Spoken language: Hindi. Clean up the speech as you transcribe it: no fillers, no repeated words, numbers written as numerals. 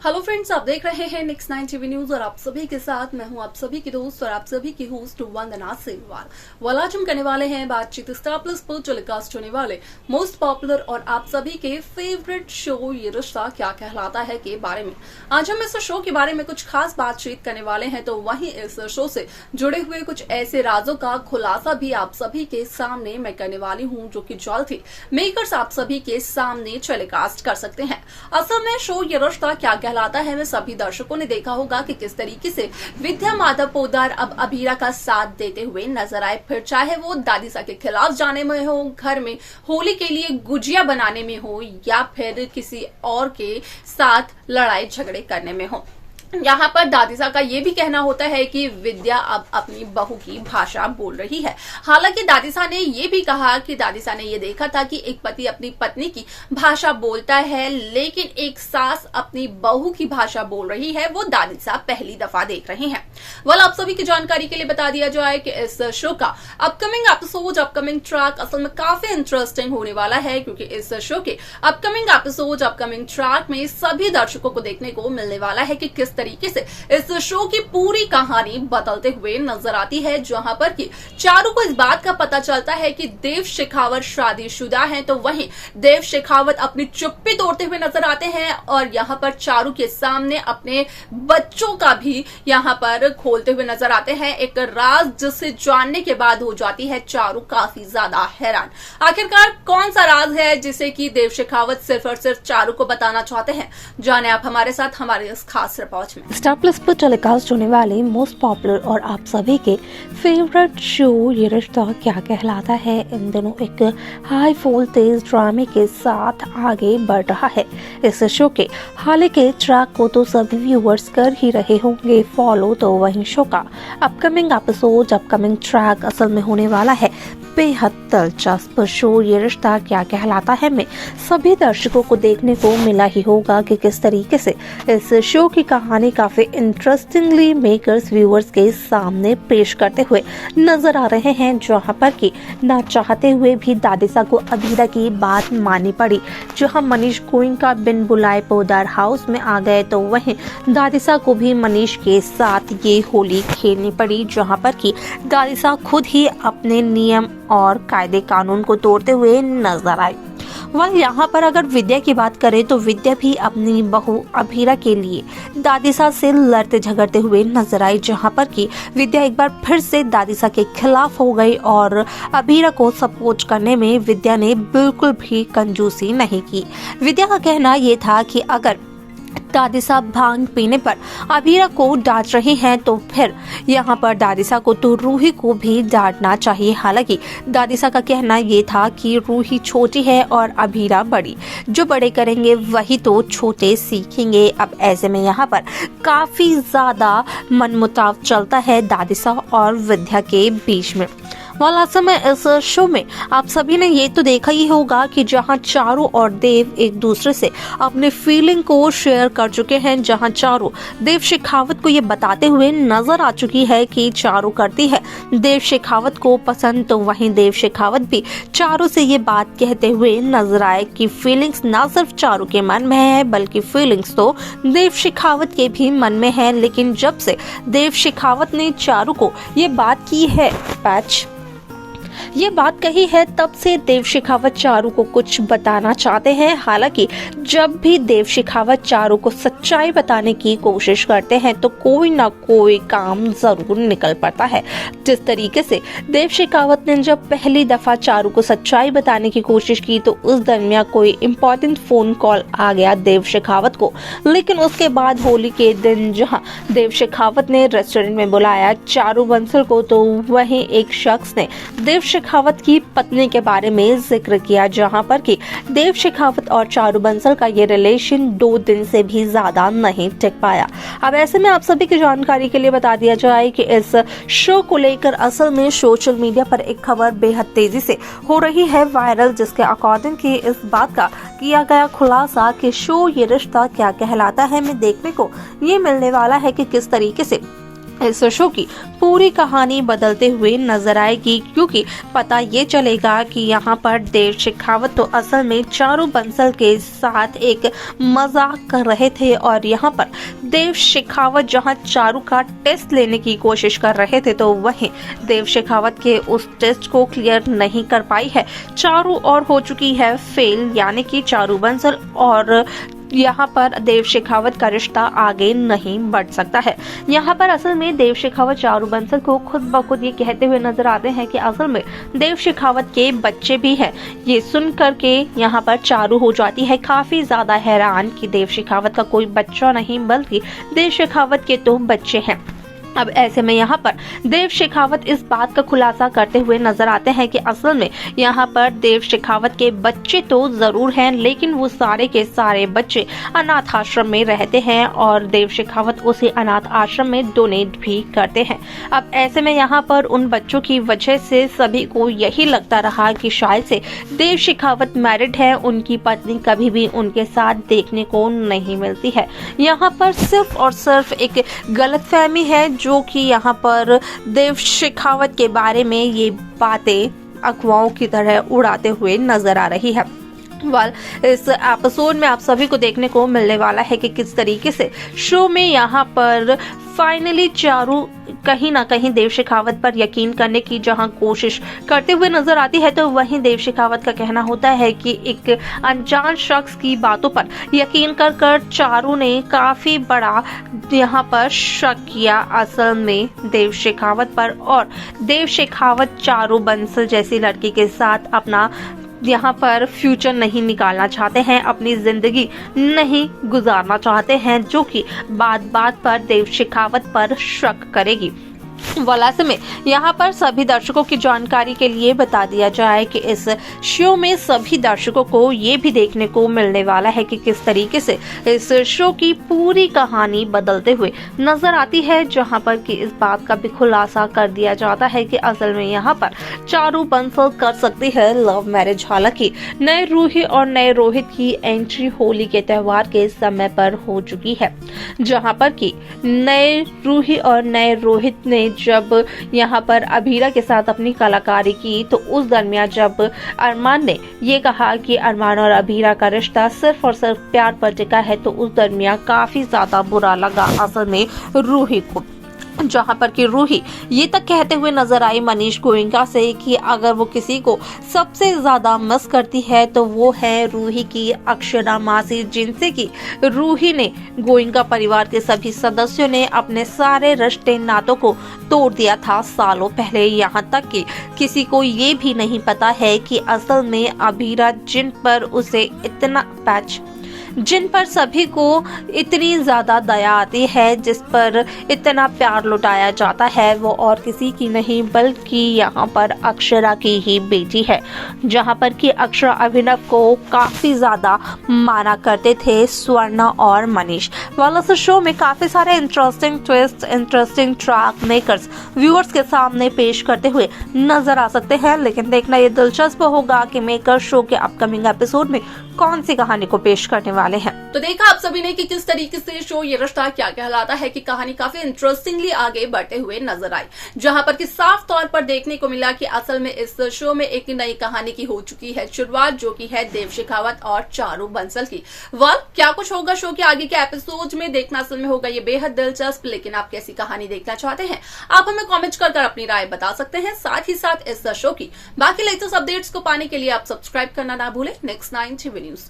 हेलो फ्रेंड्स, आप देख रहे हैं नेक्स्ट 9 टीवी न्यूज और आप सभी के साथ मैं हूं आप सभी की दोस्त और आप सभी की होस्ट वंदना सेनवाल। आज हम करने वाले हैं बातचीत स्टार प्लस पर टेलीकास्ट होने वाले मोस्ट पॉपुलर और आप सभी के फेवरेट शो ये रिश्ता क्या कहलाता है के बारे में। आज हम इस शो के बारे में कुछ खास बातचीत करने वाले हैं, तो वहीं इस शो से जुड़े हुए कुछ ऐसे राजों का खुलासा भी आप सभी के सामने मैं करने वाली हूँ, जो कि जल्द ही मेकर्स आप सभी के सामने टेलीकास्ट कर सकते हैं। असल में शो ये रिश्ता क्या कहलाता है में सभी दर्शकों ने देखा होगा कि किस तरीके से विद्या माधव पोद्दार अब अभीरा का साथ देते हुए नजर आए, फिर चाहे वो दादी सा के खिलाफ जाने में हो, घर में होली के लिए गुजिया बनाने में हो, या फिर किसी और के साथ लड़ाई झगड़े करने में हो। यहाँ पर दादीसा का ये भी कहना होता है कि विद्या अब अपनी बहू की भाषा बोल रही है। हालांकि दादीसा ने ये भी कहा कि दादीसा ने ये देखा था कि एक पति अपनी पत्नी की भाषा बोलता है, लेकिन एक सास अपनी बहू की भाषा बोल रही है, वो दादीसा पहली दफा देख रही हैं। आप सभी की जानकारी के लिए बता दिया जाए कि इस शो का अपकमिंग एपिसोड, अपकमिंग ट्रैक असल में काफी इंटरेस्टिंग होने वाला है, क्योंकि इस शो के अपकमिंग एपिसोड, अपकमिंग ट्रैक में सभी दर्शकों को देखने को मिलने वाला है कि किस तरीके से इस शो की पूरी कहानी बदलते हुए नजर आती है, जहां पर कि चारू को इस बात का पता चलता है कि देव शेखावत शादीशुदा हैं, तो वहीं देव शेखावत अपनी चुप्पी तोड़ते हुए नजर आते हैं और यहां पर चारू के सामने अपने बच्चों का भी यहां पर खोलते हुए नजर आते हैं। एक राज जिसे जानने के बाद हो जाती है चारू काफी ज्यादा हैरान। आखिरकार कौन सा राज है जिसे कि देव शेखावत सिर्फ और सिर्फ चारू को बताना चाहते हैं, जाने आप हमारे साथ हमारे इस खास रिपोर्ट में। स्टार प्लस पर टेलीकास्ट होने वाले मोस्ट पॉपुलर और आप सभी के फेवरेट शो ये रिश्ता क्या कहलाता है इन दिनों एक हाई वोल्टेज ड्रामे के साथ आगे बढ़ रहा है। इस शो के हाल के ट्रैक को तो सभी व्यूअर्स कर ही रहे होंगे फॉलो, तो वहीं शो का अपकमिंग एपिसोड, अपकमिंग ट्रैक असल में होने वाला है बेहद दिलचस्प शो ये रिश्ता क्या कहलाता है में सभी दर्शकों को देखने को मिला ही होगा कि किस तरीके से इस शो की कहानी काफी इंटरेस्टिंगली मेकर्स व्यूअर्स के सामने पेश करते हुए नजर आ रहे हैं, जहां पर कि ना चाहते हुए भी दादीसा को अभीरा की बात माननी पड़ी। जहां मनीष गोयनका बिन बुलाए पोद्दार हाउस में आ गए, तो वहीं दादीसा को भी मनीष के साथ ये होली खेलनी पड़ी, जहां पर कि दादीसा खुद ही अपने नियम और कायदे कानून को तोड़ते हुए नजर आई। यहाँ पर अगर विद्या की बात करें तो विद्या भी अपनी बहू अभीरा के लिए दादीसा से लड़ते झगड़ते हुए नजर आई, जहां पर कि विद्या एक बार फिर से दादीसा के खिलाफ हो गई और अभीरा को सपोर्ट करने में विद्या ने बिल्कुल भी कंजूसी नहीं की। विद्या का कहना ये था कि अगर दादीसा भांग पीने पर अभीरा को डांट रही हैं, तो फिर यहाँ पर दादीसा को तो रूही को भी डांटना चाहिए। हालांकि दादीसा का कहना ये था कि रूही छोटी है और अभीरा बड़ी, जो बड़े करेंगे वही तो छोटे सीखेंगे। अब ऐसे में यहाँ पर काफी ज्यादा मनमुटाव चलता है दादीसा और विद्या के बीच में। असल में इस शो में आप सभी ने ये तो देखा ही होगा कि जहां चारू और देव एक दूसरे से अपने फीलिंग को शेयर कर चुके हैं, जहां चारू देव शेखावत को ये बताते हुए नजर आ चुकी है कि चारू करती है देव शेखावत को पसंद, तो वहीं देव शेखावत भी चारू से ये बात कहते हुए नजर आए कि फीलिंग्स ना सिर्फ चारू के मन में है, बल्कि फीलिंग्स तो देव शेखावत के भी मन में है। लेकिन जब से देव शेखावत ने चारू को ये बात की है ये बात कही है, तब से देव शेखावत चारू को कुछ बताना चाहते हैं। हालांकि जब भी देव शेखावत चारू को सच्चाई बताने की कोशिश करते हैं, तो कोई ना कोई काम जरूर निकल पड़ता है। जिस तरीके से देव शेखावत ने जब पहली दफा चारू को सच्चाई बताने की कोशिश की, तो उस दरमियान कोई इम्पोर्टेंट फोन कॉल आ गया देव शेखावत को। लेकिन उसके बाद होली के दिन जहां देव शेखावत ने रेस्टोरेंट में बुलाया चारू बंसल को, तो वहीं एक शख्स ने देव शेखावत की पत्नी के बारे में जिक्र किया, जहां पर कि देव शेखावत और चारू बंसल का ये रिलेशन 2 दिन से भी ज्यादा नहीं टिक पाया। अब ऐसे में आप सभी की जानकारी के लिए बता दिया जाए कि इस शो को लेकर असल में सोशल मीडिया पर एक खबर बेहद तेजी से हो रही है वायरल, जिसके अकॉर्डिंग की इस बात का किया गया खुलासा कि शो ये रिश्ता क्या कहलाता है में देखने को ये मिलने वाला है कि किस तरीके से इस शो की पूरी कहानी बदलते हुए नजर आएगी, क्योंकि पता ये चलेगा कि यहाँ पर देव शेखावत तो असल में चारू बंसल के साथ एक मजाक कर रहे थे, और यहाँ पर देव शेखावत जहाँ चारू का टेस्ट लेने की कोशिश कर रहे थे तो वहीं देव शेखावत के उस टेस्ट को क्लियर नहीं कर पाई है चारू, और हो चुकी है फेल, यानी कि चारू बंसल, और यहाँ पर देव शेखावत का रिश्ता आगे नहीं बढ़ सकता है। यहाँ पर असल में देव शेखावत चारू बंसल को खुद ब खुद ये कहते हुए नजर आते हैं कि असल में देव शेखावत के बच्चे भी हैं। ये सुन करके यहाँ पर चारू हो जाती है काफी ज्यादा हैरान कि देव शेखावत का कोई बच्चा नहीं बल्कि देव शेखावत के तो बच्चे हैं। अब ऐसे में यहाँ पर देव शेखावत इस बात का खुलासा करते हुए नजर आते हैं कि असल में यहाँ पर देव शेखावत के बच्चे तो जरूर हैं, लेकिन वो सारे के सारे बच्चे अनाथ आश्रम में रहते हैं और देव शेखावत उसे अनाथ आश्रम में डोनेट भी करते हैं। अब ऐसे में यहाँ पर उन बच्चों की वजह से सभी को यही लगता रहा कि शायद से देव शेखावत मैरिड है, उनकी पत्नी कभी भी उनके साथ देखने को नहीं मिलती है। यहाँ पर सिर्फ और सिर्फ एक गलतफहमी है जो कि यहाँ पर देव शेखावत के बारे में ये बातें अफवाहों की तरह उड़ाते हुए नजर आ रही है। इस एपिसोड में आप सभी को देखने को मिलने वाला है कि किस तरीके से शो में यहाँ पर फाइनली चारू कहीं ना कहीं देव शेखावत पर यकीन करने की जहां कोशिश करते हुए नजर आती है, तो वहीं देव शेखावत का कहना होता है कि एक अनजान शख्स की बातों पर यकीन कर चारू ने काफी बड़ा यहां पर शक किया असल में देव शेखावत पर, और देव शेखावत चारू बंसल जैसी लड़की के साथ अपना यहाँ पर फ्यूचर नहीं निकालना चाहते हैं, अपनी जिंदगी नहीं गुजारना चाहते हैं, जो कि बात बात पर देव शेखावत पर शक करेगी। वैसे में यहाँ पर सभी दर्शकों की जानकारी के लिए बता दिया जाए कि इस शो में सभी दर्शकों को ये भी देखने को मिलने वाला है कि किस तरीके से इस शो की पूरी कहानी बदलते हुए नजर आती है, जहाँ पर कि इस बात का भी खुलासा कर दिया जाता है कि असल में यहाँ पर चारू बंसल कर सकती है लव मैरिज। हालांकि नए रूही और नए रोहित की एंट्री होली के त्योहार के समय पर हो चुकी है, जहाँ पर कि नए रूही और नए रोहित ने जब यहाँ पर अभीरा के साथ अपनी कलाकारी की, तो उस दरमियान जब अरमान ने ये कहा कि अरमान और अभीरा का रिश्ता सिर्फ और सिर्फ प्यार पर टिका है, तो उस दरमियान काफी ज्यादा बुरा लगा असल में रूही को, जहां पर कि रूही ये तक कहते हुए नजर आई मनीष गोयनका से कि अगर वो किसी को सबसे ज्यादा मिस करती है तो वो है रूही की अक्षरा मासी, जिनसे कि रूही ने गोयनका परिवार के सभी सदस्यों ने अपने सारे रिश्ते नातों को तोड़ दिया था सालों पहले। यहाँ तक कि किसी को ये भी नहीं पता है कि असल में अभीरा जिन पर सभी को इतनी ज्यादा दया आती है, जिस पर इतना प्यार लुटाया जाता है, वो और किसी की नहीं बल्कि यहाँ पर अक्षरा की ही बेटी है, जहाँ पर कि अक्षरा अभिनव को काफी ज्यादा माना करते थे स्वर्णा और मनीष। वाला शो में काफी सारे interesting twist, interesting track makers viewers के सामने पेश करते हुए नजर आ सकते हैं, लेकिन देखना ये दिलचस्प होगा कि मेकर शो के अपकमिंग एपिसोड में कौन सी कहानी को पेश करने वाले हैं। तो देखा आप सभी ने कि किस तरीके से शो ये रिश्ता क्या कहलाता है कि कहानी काफी इंटरेस्टिंगली आगे बढ़ते हुए नजर आई, जहां पर कि साफ तौर पर देखने को मिला कि असल में इस शो में एक नई कहानी की हो चुकी है शुरुआत, जो की है देव शेखावत और चारू बंसल की। क्या कुछ होगा शो के आगे के एपिसोड में, देखना असल में होगा ये बेहद दिलचस्प। लेकिन आप कैसी कहानी देखना चाहते हैं, आप हमें कॉमेंट कर अपनी राय बता सकते हैं। साथ ही साथ इस शो की बाकी लेटेस्ट अपडेट्स को पाने के लिए आप सब्सक्राइब करना ना भूलें नेक्स्ट 9 टीवी न्यूज।